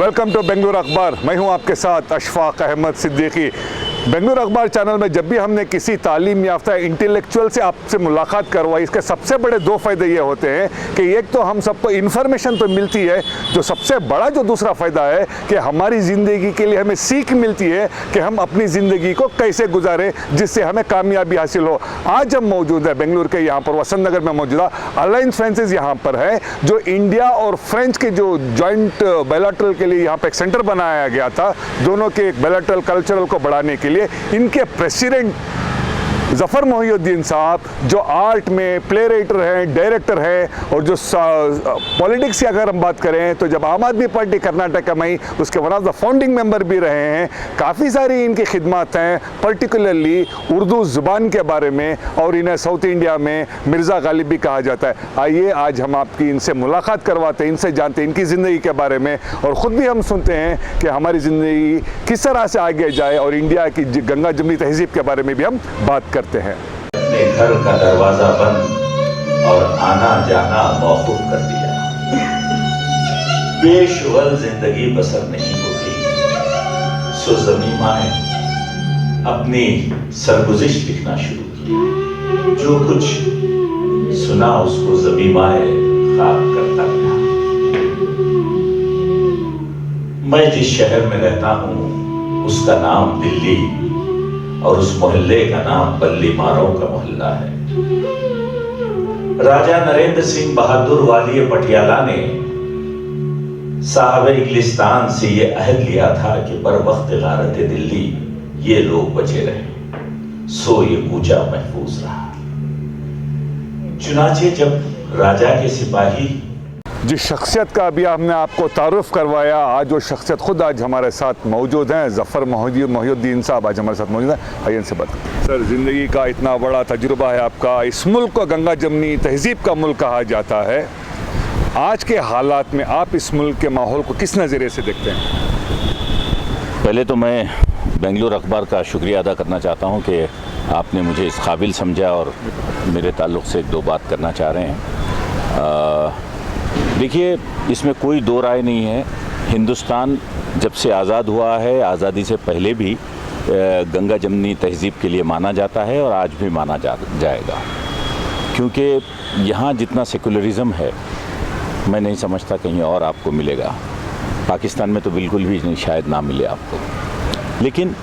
Welcome to Bengaluru अखबार। मैं हूं आपके साथ अशफाक अहमद सिद्दीकी। बेंगलुरु अखबार चैनल में जब भी हमने किसी तालीम याफ्ता इंटेलेक्चुअल से आपसे मुलाकात करवाई, इसके सबसे बड़े दो फ़ायदे ये होते हैं कि एक तो हम सबको इन्फॉर्मेशन तो मिलती है, जो सबसे बड़ा जो दूसरा फ़ायदा है कि हमारी ज़िंदगी के लिए हमें सीख मिलती है कि हम अपनी ज़िंदगी को कैसे गुजारें जिससे हमें कामयाबी हासिल हो। आज हम मौजूद है बेंगलुरु के यहाँ पर वसंत नगर में मौजूदा अलायंस फ्रांसिस यहाँ पर है, जो इंडिया और फ्रेंच के जो जॉइंट बायलैटरल के लिए यहाँ पर एक सेंटर बनाया गया था, दोनों के एक बायलैटरल कल्चरल को बढ़ाने के लिए। इनके प्रेसिडेंट ज़फ़र मोहिउद्दीन साहब, जो आर्ट में प्ले राइटर हैं, डायरेक्टर हैं, और जो पॉलिटिक्स की अगर हम बात करें तो जब आम आदमी पार्टी कर्नाटक में उसके one of the founding member भी रहे हैं। काफ़ी सारी इनकी खिदमत हैं, पर्टिकुलरली उर्दू ज़ुबान के बारे में, और इन्हें साउथ इंडिया में मिर्ज़ा गालिब भी कहा जाता है। आइए आज हम आपकी इनसे मुलाकात करवाते हैं, इनसे जानते हैं इनकी ज़िंदगी के बारे में, और ख़ुद भी हम सुनते हैं कि हमारी ज़िंदगी किस तरह से आगे जाए, और इंडिया की गंगा जमनी तहजीब के बारे में भी हम बात करते हैं। अपने घर का दरवाजा बंद और आना जाना मौकूफ कर दिया। बेशुगल जिंदगी बसर नहीं होती, सो ज़मीं माए अपनी सरगुज़िश लिखना शुरू की। जो कुछ सुना उसको ज़मीं माए ख़ाक करता गया। मैं जिस शहर में रहता हूँ उसका नाम दिल्ली और उस मोहल्ले का नाम बल्ली मारों का मोहल्ला है। राजा नरेंद्र सिंह बहादुर वाली पटियाला ने साहब इंग्लिस्तान से ये अहद लिया था कि बर वक्त गारत दिल्ली ये लोग बचे रहे, सो ये कूचा महफूज रहा। चुनाचे जब राजा के सिपाही जिस शख्सियत का अभी हमने आपको तारुफ करवाया, आज वो शख्सियत खुद आज हमारे साथ मौजूद हैं। ज़फ़र मोहिउद्दीन साहब आज हमारे साथ मौजूद हैं। आइए इनसे बात। सर, ज़िंदगी का इतना बड़ा तजुर्बा है आपका, इस मुल्क को गंगा जमनी तहजीब का मुल्क कहा जाता है। आज के हालात में आप इस मुल्क के माहौल को किस नज़रिए से देखते हैं? पहले तो मैं बेंगलुरु अखबार का शुक्रिया अदा करना चाहता हूँ कि आपने मुझे इस काबिल समझा और मेरे ताल्लुक़ से एक दो बात करना चाह रहे हैं। देखिए, इसमें कोई दो राय नहीं है। हिंदुस्तान जब से आज़ाद हुआ है, आज़ादी से पहले भी गंगा जमनी तहजीब के लिए माना जाता है और आज भी माना जाएगा, क्योंकि यहाँ जितना सेकुलरिज़म है मैं नहीं समझता कहीं और आपको मिलेगा। पाकिस्तान में तो बिल्कुल भी नहीं, शायद ना मिले आपको। लेकिन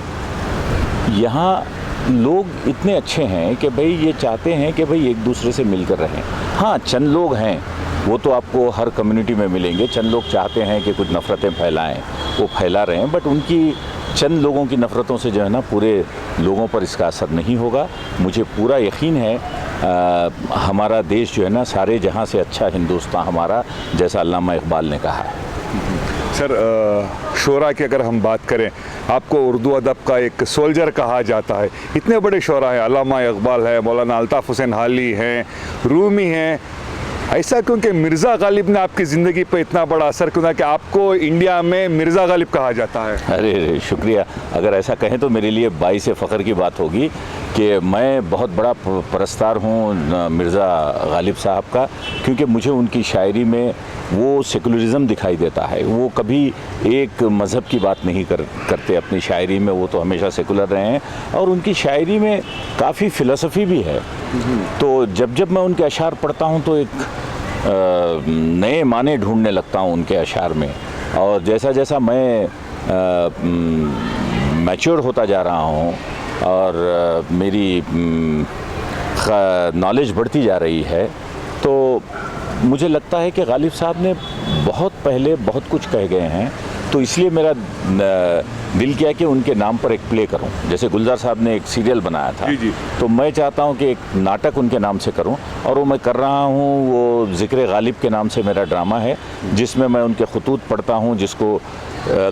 यहाँ लोग इतने अच्छे हैं कि भाई ये चाहते हैं कि भाई एक दूसरे से मिलकर रहें। हाँ, चंद लोग हैं, वो तो आपको हर कम्युनिटी में मिलेंगे। चंद लोग चाहते हैं कि कुछ नफ़रतें फैलाएं, वो फैला रहे हैं, बट उनकी चंद लोगों की नफ़रतों से जो है ना पूरे लोगों पर इसका असर नहीं होगा। मुझे पूरा यकीन है हमारा देश जो है ना सारे जहां से अच्छा हिंदुस्तान हमारा, जैसा अल्लामा इकबाल ने कहा है। सर, शोरा की अगर हम बात करें, आपको उर्दू अदब का एक सोल्जर कहा जाता है। इतने बड़े शोरा हैं, अल्लामा इकबाल है, मौलाना अल्ताफ़ हुसैन हाली हैं, रूमी हैं। ऐसा क्योंकि मिर्ज़ा गालिब ने आपकी ज़िंदगी पर इतना बड़ा असर क्यों था कि आपको इंडिया में मिर्ज़ा गालिब कहा जाता है? अरे शुक्रिया। अगर ऐसा कहें तो मेरे लिए बाइस फ़ख्र की बात होगी कि मैं बहुत बड़ा परस्तार हूँ मिर्ज़ा गालिब साहब का, क्योंकि मुझे उनकी शायरी में वो सेकुलरिज़म दिखाई देता है। वो कभी एक मज़हब की बात नहीं करते अपनी शायरी में, वो तो हमेशा सेकुलर रहे हैं, और उनकी शायरी में काफ़ी फ़िलासफ़ी भी है। तो जब जब मैं उनके अशार पढ़ता हूँ तो एक नए माने ढूंढने लगता हूँ उनके अशार में, और जैसा जैसा मैं मैच्योर होता जा रहा हूँ और मेरी नॉलेज बढ़ती जा रही है, तो मुझे लगता है कि गालिब साहब ने बहुत पहले बहुत कुछ कह गए हैं, तो इसलिए मेरा दिल किया कि उनके नाम पर एक प्ले करूं। जैसे गुलजार साहब ने एक सीरियल बनाया था, जी। तो मैं चाहता हूं कि एक नाटक उनके नाम से करूं, और वो मैं कर रहा हूं। वो ज़िक्र गालिब के नाम से मेरा ड्रामा है, जिसमें मैं उनके खतूत पढ़ता हूं, जिसको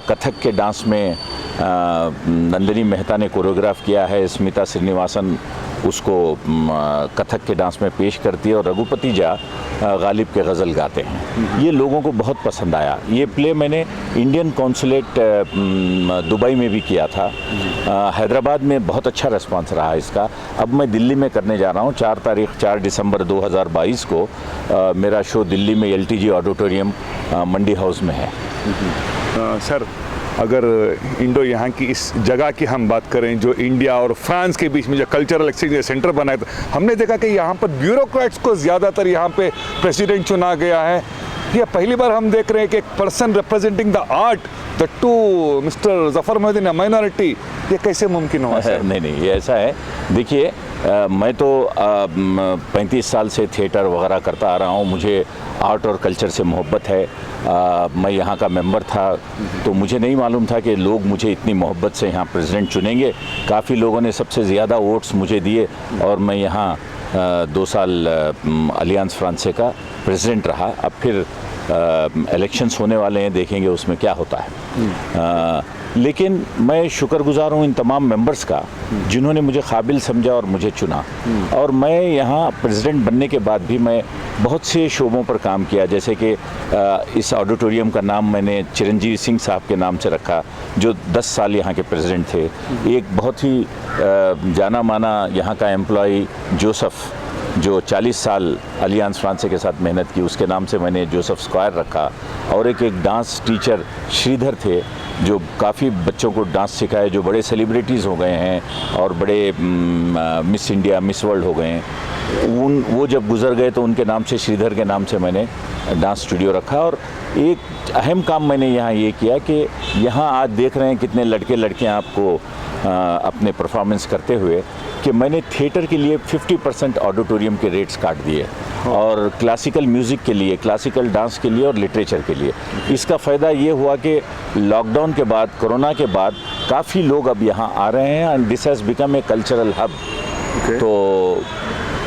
कथक के डांस में नंदिनी मेहता ने कोरियोग्राफ किया है। स्मिता श्रीनिवासन उसको कथक के डांस में पेश करती है, और रघुपति जा गालिब के गज़ल गाते हैं। ये लोगों को बहुत पसंद आया। ये प्ले मैंने इंडियन कॉन्सुलेट दुबई में भी किया था। हैदराबाद में बहुत अच्छा रिस्पांस रहा इसका। अब मैं दिल्ली में करने जा रहा हूँ 4 दिसंबर 2022 को। मेरा शो दिल्ली में LTG ऑडिटोरियम मंडी हाउस में है। सर अगर इंडो यहाँ की इस जगह की हम बात करें जो इंडिया और फ्रांस के बीच में जो कल्चरल एक्सचेंज सेंटर बना है, तो हमने देखा कि यहाँ पर ब्यूरोक्रेट्स को ज़्यादातर यहाँ पे प्रेसिडेंट चुना गया है। ये पहली बार हम देख रहे हैं कि एक person representing the art, the to mister Zafar Mohiuddin a minority, ये कैसे मुमकिन हुआ सर? नहीं, ये ऐसा है। देखिए, मैं तो 35 साल से थिएटर वगैरह करता आ रहा हूँ। मुझे आर्ट और कल्चर से मोहब्बत है। मैं यहाँ का मेंबर था, तो मुझे नहीं मालूम था कि लोग मुझे इतनी मोहब्बत से यहाँ प्रेसिडेंट चुनेंगे। काफ़ी लोगों ने सबसे ज़्यादा वोट्स मुझे दिए और मैं यहाँ 2 साल अलियांस फ्रांसे का प्रेसिडेंट रहा। अब फिर इलेक्शंस होने वाले हैं, देखेंगे उसमें क्या होता है। लेकिन मैं शुक्रगुजार हूँ इन तमाम मेंबर्स का जिन्होंने मुझे काबिल समझा और मुझे चुना। और मैं यहाँ प्रेसिडेंट बनने के बाद भी मैं बहुत से शोबों पर काम किया, जैसे कि इस ऑडिटोरियम का नाम मैंने चिरंजीवी सिंह साहब के नाम से रखा, जो 10 साल यहाँ के प्रेसिडेंट थे। एक बहुत ही जाना माना यहाँ का एम्प्लॉई जोसेफ, जो 40 साल अलियांस फ्रांसे के साथ मेहनत की, उसके नाम से मैंने जोसेफ स्क्वायर रखा। और एक डांस टीचर श्रीधर थे, जो काफ़ी बच्चों को डांस सिखाए, जो बड़े सेलिब्रिटीज़ हो गए हैं और बड़े मिस इंडिया, मिस वर्ल्ड हो गए हैं। वो जब गुज़र गए तो उनके नाम से, श्रीधर के नाम से मैंने डांस स्टूडियो रखा। और एक अहम काम मैंने यहाँ ये किया कि यहाँ आज देख रहे हैं कितने लड़के लड़कियाँ आपको अपने परफॉर्मेंस करते हुए, कि मैंने थिएटर के लिए 50% ऑडिटोरियम के रेट्स काट दिए और क्लासिकल म्यूज़िक के लिए, क्लासिकल डांस के लिए और लिटरेचर के लिए। इसका फ़ायदा ये हुआ कि लॉकडाउन के बाद, कोरोना के बाद काफ़ी लोग अब यहाँ आ रहे हैं and this has become a cultural hub. तो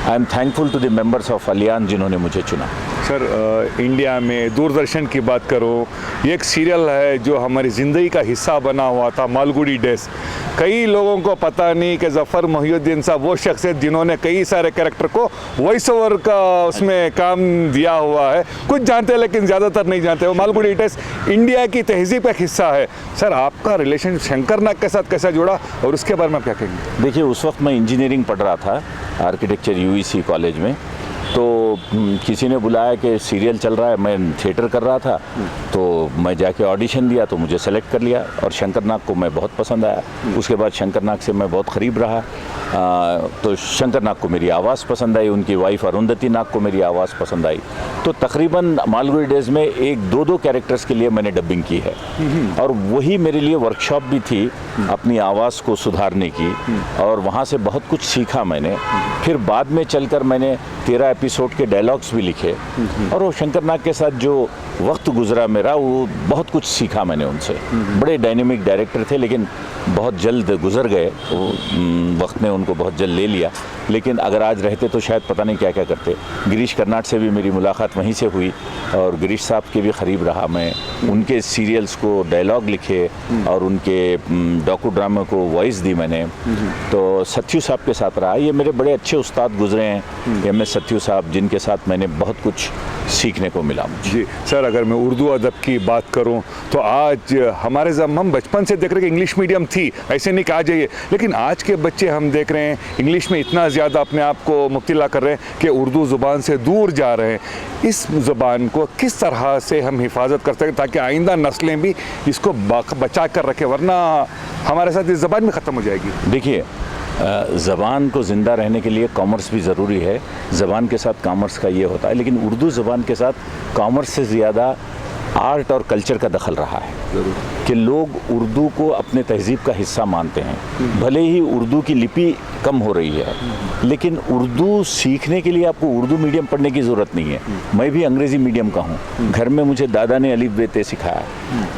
I am thankful to the members of alliance जिन्होंने मुझे चुना। सर इंडिया में दूरदर्शन की बात करो, ये एक सीरियल है जो हमारी ज़िंदगी का हिस्सा बना हुआ था, मालगुडी डेज़। कई लोगों को पता नहीं कि जफ़र मोहिउद्दीन साहब वो शख्स है जिन्होंने कई सारे कैरेक्टर को वॉइस ओवर का उसमें काम दिया हुआ है। कुछ जानते हैं लेकिन ज़्यादातर नहीं जानते। वो मालगुडी डेज़ इंडिया की तहज़ीब का हिस्सा है। सर आपका रिलेशन शंकर नाग के साथ कैसा जुड़ा और उसके बारे में आप क्या कहेंगे? देखिए, उस वक्त मैं इंजीनियरिंग पढ़ रहा था आर्किटेक्चर UEC कॉलेज में। तो किसी ने बुलाया कि सीरियल चल रहा है, मैं थिएटर कर रहा था, तो मैं जाके ऑडिशन दिया तो मुझे सेलेक्ट कर लिया और शंकर नाग को मैं बहुत पसंद आया। उसके बाद शंकर नाग से मैं बहुत करीब रहा। तो शंकर नाग को मेरी आवाज़ पसंद आई, उनकी वाइफ अरुंधति नाग को मेरी आवाज़ पसंद आई। तो तकरीबन मालगुडी डेज़ में 1-2 कैरेक्टर्स के लिए मैंने डबिंग की है और वही मेरे लिए वर्कशॉप भी थी अपनी आवाज़ को सुधारने की, और वहाँ से बहुत कुछ सीखा मैंने। फिर बाद में चलकर मैंने 13 एपिसोड के डायलॉग्स भी लिखे और वो शंकर नाग के साथ जो वक्त गुजरा मेरा, वो बहुत कुछ सीखा मैंने उनसे। बड़े डायनेमिक डायरेक्टर थे लेकिन बहुत जल्द गुजर गए, वक्त ने उनको बहुत जल्द ले लिया। लेकिन अगर आज रहते तो शायद पता नहीं क्या क्या करते। गिरीश कर्नाड से भी मेरी मुलाकात वहीं से हुई और गिरीश साहब के भी करीब रहा मैं। उनके सीरियल्स को डायलॉग लिखे और उनके डॉकू ड्रामा को वॉइस दी मैंने। तो सत्यू साहब के साथ रहा। ये मेरे बड़े अच्छे उस्ताद गुजरे हैं, MS सत्यू साहब, जिनके साथ मैंने बहुत कुछ सीखने को मिला मुझे। जी सर, अगर मैं उर्दू अदब की बात करूं तो आज हमारे हम बचपन से देख रहे हैं कि इंग्लिश मीडियम थी, ऐसे नहीं कहा जाइए, लेकिन आज के बच्चे हम देख रहे हैं इंग्लिश में इतना ज़्यादा अपने आप को मुब्तला कर रहे हैं कि उर्दू ज़ुबान से दूर जा रहे हैं। इस ज़ुबान को किस तरह से हम हिफाजत कर सकें ताकि आइंदा नस्लें भी इसको बचा कर रखें, वरना हमारे साथ इस ज़बान भी ख़त्म हो जाएगी। देखिए, ज़बान को ज़िंदा रहने के लिए कॉमर्स भी ज़रूरी है। ज़बान के साथ कॉमर्स का ये होता है, लेकिन उर्दू ज़बान के साथ कॉमर्स से ज़्यादा आर्ट और कल्चर का दखल रहा है कि लोग उर्दू को अपने तहज़ीब का हिस्सा मानते हैं। भले ही उर्दू की लिपि कम हो रही है, लेकिन उर्दू सीखने के लिए आपको उर्दू मीडियम पढ़ने की ज़रूरत नहीं है। मैं भी अंग्रेज़ी मीडियम का हूँ। घर में मुझे दादा ने अलिफ बे ते सिखाया,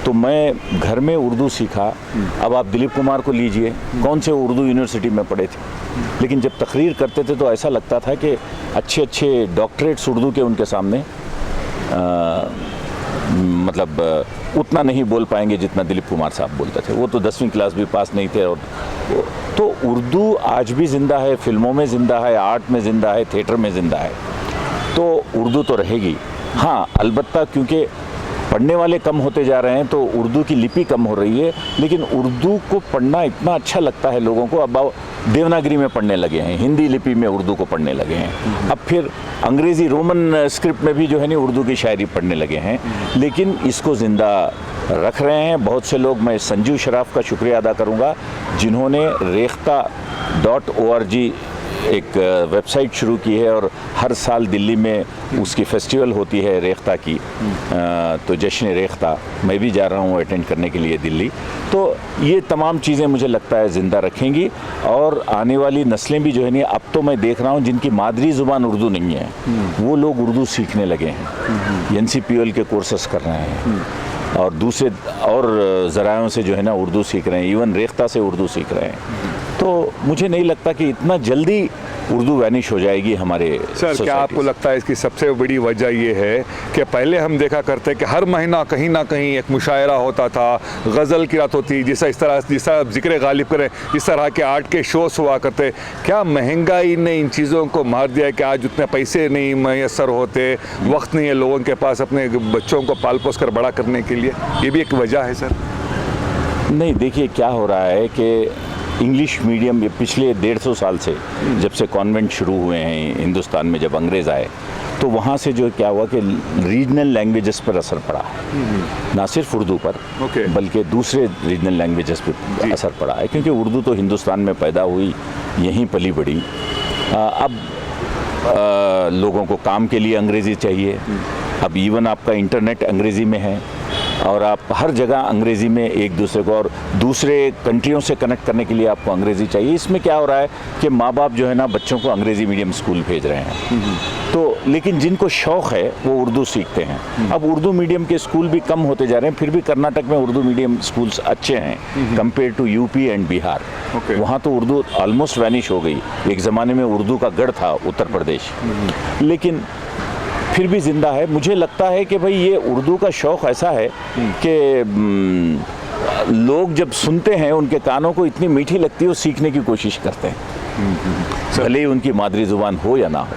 तो मैं घर में उर्दू सीखा। अब आप दिलीप कुमार को लीजिए, कौन से उर्दू यूनिवर्सिटी में पढ़े थे, लेकिन जब तकरीर करते थे तो ऐसा लगता था कि अच्छे अच्छे डॉक्टरेट्स उर्दू के उनके सामने मतलब उतना नहीं बोल पाएंगे जितना दिलीप कुमार साहब बोलते थे। वो तो 10वीं क्लास भी पास नहीं थे। और तो उर्दू आज भी ज़िंदा है, फिल्मों में ज़िंदा है, आर्ट में ज़िंदा है, थिएटर में ज़िंदा है। तो उर्दू तो रहेगी। हाँ, अलबत्ता क्योंकि पढ़ने वाले कम होते जा रहे हैं तो उर्दू की लिपि कम हो रही है, लेकिन उर्दू को पढ़ना इतना अच्छा लगता है लोगों को। अब देवनागरी में पढ़ने लगे हैं, हिंदी लिपि में उर्दू को पढ़ने लगे हैं। अब फिर अंग्रेज़ी रोमन स्क्रिप्ट में भी जो है नहीं उर्दू की शायरी पढ़ने लगे हैं, लेकिन इसको ज़िंदा रख रहे हैं बहुत से लोग। मैं संजू शराफ का शुक्रिया अदा करूंगा जिन्होंने रेख्ता.org एक वेबसाइट शुरू की है और हर साल दिल्ली में उसकी फेस्टिवल होती है रेख्ता की, तो जश्न रेख्ता मैं भी जा रहा हूँ अटेंड करने के लिए दिल्ली। तो ये तमाम चीज़ें मुझे लगता है ज़िंदा रखेंगी और आने वाली नस्लें भी जो है नहीं, अब तो मैं देख रहा हूँ जिनकी मादरी ज़ुबान उर्दू नहीं है वो लोग उर्दू सीखने लगे हैं, NCPL के कोर्सेस कर रहे हैं और दूसरे और ज़रायों से जो है ना उर्दू सीख रहे हैं, इवन रेख्ता से उर्दू सीख रहे हैं। तो मुझे नहीं लगता कि इतना जल्दी उर्दू वैनिश हो जाएगी हमारे। सर क्या आपको लगता है इसकी सबसे बड़ी वजह ये है कि पहले हम देखा करते कि हर महीना कहीं ना कहीं एक मुशायरा होता था, गज़ल की रात होती, जिस तरह जिक्र गालिब करें इस तरह के आर्ट के शोज हुआ करते। क्या महंगाई ने इन चीज़ों को मार दिया कि आज उतने पैसे नहीं मैसर होते, वक्त नहीं है लोगों के पास अपने बच्चों को पाल पोस कर बड़ा करने के लिए? ये भी एक वजह है सर। नहीं, देखिए क्या हो रहा है कि इंग्लिश मीडियम पिछले 150 साल से जब से कॉन्वेंट शुरू हुए हैं हिंदुस्तान में, जब अंग्रेज़ आए तो वहाँ से जो क्या हुआ कि रीजनल लैंग्वेजेस पर असर पड़ा है, ना सिर्फ उर्दू पर बल्कि दूसरे रीजनल लैंग्वेजेस पर असर पड़ा है, क्योंकि उर्दू तो हिंदुस्तान में पैदा हुई, यहीं पली बड़ी। अब लोगों को काम के लिए अंग्रेज़ी चाहिए, अब इवन आपका इंटरनेट अंग्रेज़ी में है और आप हर जगह अंग्रेज़ी में एक दूसरे को और दूसरे कंट्रियों से कनेक्ट करने के लिए आपको अंग्रेज़ी चाहिए। इसमें क्या हो रहा है कि माँ बाप जो है ना बच्चों को अंग्रेज़ी मीडियम स्कूल भेज रहे हैं, तो लेकिन जिनको शौक़ है वो उर्दू सीखते हैं। अब उर्दू मीडियम के स्कूल भी कम होते जा रहे हैं, फिर भी कर्नाटक में उर्दू मीडियम स्कूल्स अच्छे हैं compare to UP and Bihar. वहाँ तो उर्दू ऑलमोस्ट वैनिश हो गई। एक ज़माने में उर्दू का गढ़ था उत्तर प्रदेश, लेकिन फिर भी ज़िंदा है। मुझे लगता है कि भाई ये उर्दू का शौक़ ऐसा है कि लोग जब सुनते हैं उनके कानों को इतनी मीठी लगती है, वो सीखने की कोशिश करते हैं, भले ही उनकी मादरी ज़ुबान हो या ना हो।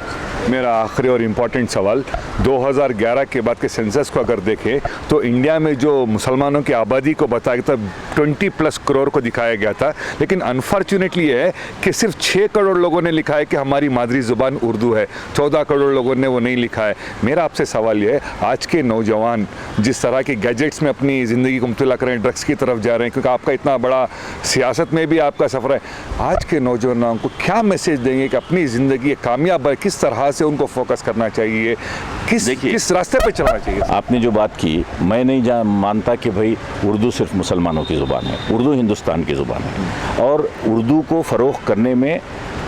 मेरा आखिरी और इम्पॉर्टेंट सवाल, 2011 के बाद के सेंसस को अगर देखें तो इंडिया में जो मुसलमानों की आबादी को बताया गया था 20+ करोड़ को दिखाया गया था, लेकिन अनफॉर्चुनेटली है कि सिर्फ 6 करोड़ लोगों ने लिखा है कि हमारी मादरी ज़ुबान उर्दू है, 14 करोड़ लोगों ने वो नहीं लिखा है। मेरा आपसे सवाल ये है, आज के नौजवान जिस तरह के गैजेट्स में अपनी ज़िंदगी को मुब्तला कर रहे हैं, ड्रग्स की तरफ जा रहे हैं, क्योंकि आपका इतना बड़ा सियासत में भी आपका सफ़र है, आज के नौजवानों को क्या मैसेज देंगे कि अपनी ज़िंदगी कामयाब है, किस तरह से उनको फोकस करना चाहिए, किस रास्ते पे चलना चाहिए? आपने जो बात की, मैं नहीं मानता कि भाई उर्दू सिर्फ मुसलमानों की ज़ुबान है, उर्दू हिंदुस्तान की ज़ुबान है और उर्दू को फ़रोग़ करने में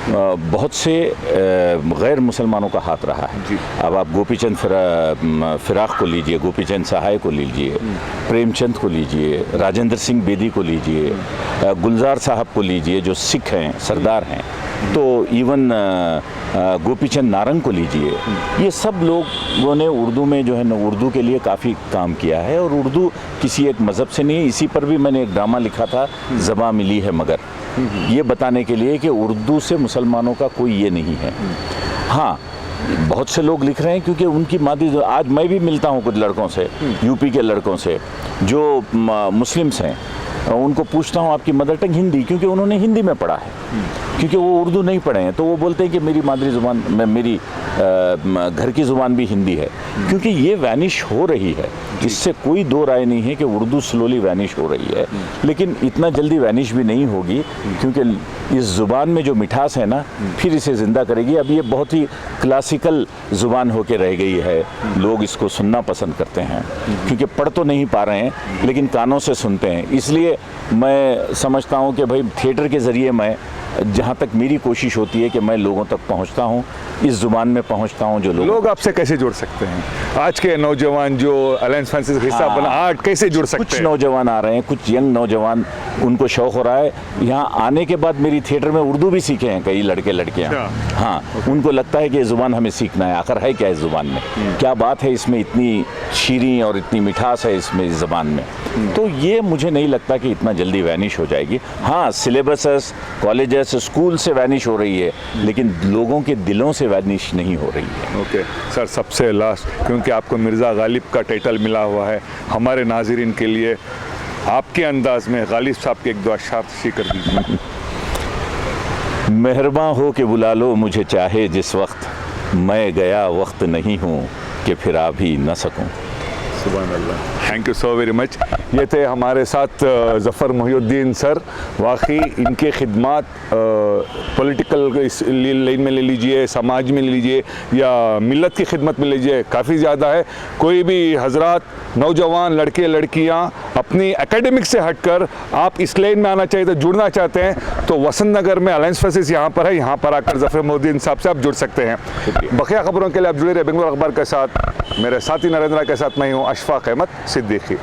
बहुत से गैर मुसलमानों का हाथ रहा है। अब आप गोपीचंद फिराक को लीजिए, गोपीचंद सहाय को लीजिए, प्रेमचंद को लीजिए, राजेंद्र सिंह बेदी को लीजिए, गुलजार साहब को लीजिए जो सिख हैं, सरदार हैं, तो इवन गोपीचंद नारंग को लीजिए। ये सब लोगों ने उर्दू में जो है ना उर्दू के लिए काफ़ी काम किया है और उर्दू किसी एक मज़हब से नहीं। इसी पर भी मैंने एक ड्रामा लिखा था, ज़बां मिली है मगर, ये बताने के लिए कि उर्दू से मुसलमानों का कोई ये नहीं है। हाँ, बहुत से लोग लिख रहे हैं क्योंकि उनकी मादरी, आज मैं भी मिलता हूँ कुछ लड़कों से, यूपी के लड़कों से जो मुस्लिम्स हैं, उनको पूछता हूँ आपकी मदर टंग हिंदी, क्योंकि उन्होंने हिंदी में पढ़ा है, क्योंकि वो उर्दू नहीं पढ़े हैं, तो वो बोलते हैं कि मेरी मादरी ज़ुबान में मेरी घर की ज़ुबान भी हिंदी है, क्योंकि ये वैनिश हो रही है। इससे कोई दो राय नहीं है कि उर्दू स्लोली वैनिश हो रही है, लेकिन इतना जल्दी वैनिश भी नहीं होगी, क्योंकि इस ज़ुबान में जो मिठास है ना फिर इसे ज़िंदा करेगी। अब ये बहुत ही क्लासिकल ज़ुबान होके रह गई है, लोग इसको सुनना पसंद करते हैं क्योंकि पढ़ तो नहीं पा रहे हैं लेकिन कानों से सुनते हैं। इसलिए मैं समझता हूँ कि भाई थिएटर के ज़रिए मैं, जहाँ तक मेरी कोशिश होती है कि मैं लोगों तक पहुँचता हूँ, इस ज़ुबान में पहुँचता हूँ। जो लोग आपसे कैसे जुड़ सकते हैं? आज के नौजवान जो अलायंस फ्रांसिस का हिस्सा बना, आर्ट कैसे जुड़ सकते हैं? कुछ नौजवान आ रहे हैं, कुछ यंग नौजवान, उनको शौक़ हो रहा है। यहाँ आने के बाद मेरी थिएटर में उर्दू भी सीखे हैं कई लड़के लड़कियाँ। हाँ, उनको लगता है कि ये ज़ुबान हमें सीखना है। आखिर है क्या इस ज़ुबान में, क्या बात है इसमें, इतनी शीरीं और इतनी मिठास है इसमें, इस ज़बान में। तो ये मुझे नहीं लगता कि इतना जल्दी वैनिश हो जाएगी। हाँ, सिलेबस, कॉलेजेस, स्कूल से वैनिश हो रही है, लेकिन लोगों के दिलों से वैनिश नहीं हो रही है। ओके सर, सबसे लास्ट, क्योंकि आपको मिर्ज़ा गालिब का टाइटल मिला हुआ है, हमारे नाज़रीन के लिए आपके अंदाज में गालिब साहब के एक दो अशआर कर दीजिए। मेहरबान हो के बुला लो मुझे चाहे जिस वक्त, मैं गया वक्त नहीं हूँ कि फिर आ भी न सकूँ। सुभान अल्लाह, thank you so very much. ये थे हमारे साथ ज़फ़र मोहिउद्दीन सर। वाकई इनके खिदमात पॉलिटिकल इस लाइन में ले लीजिए, समाज में ले लीजिए या मिलत की खिदमत में ले लीजिए, काफ़ी ज़्यादा है। कोई भी हजरात, नौजवान लड़के लड़कियां अपनी एकेडमिक से हटकर आप इस लाइन में आना चाहिए तो जुड़ना चाहते हैं तो वसंत नगर में अलायंस फर्सेस यहाँ पर है, यहाँ पर आकर ज़फ़र मोहिउद्दीन साहब से आप जुड़ सकते हैं। बकिया खबरों के लिए आप जुड़े रहे बेंगलुरु अखबार के साथ। मेरे साथी नरेंद्र के साथ मैं हूँ अशफाक अहमद सिद्दीकी।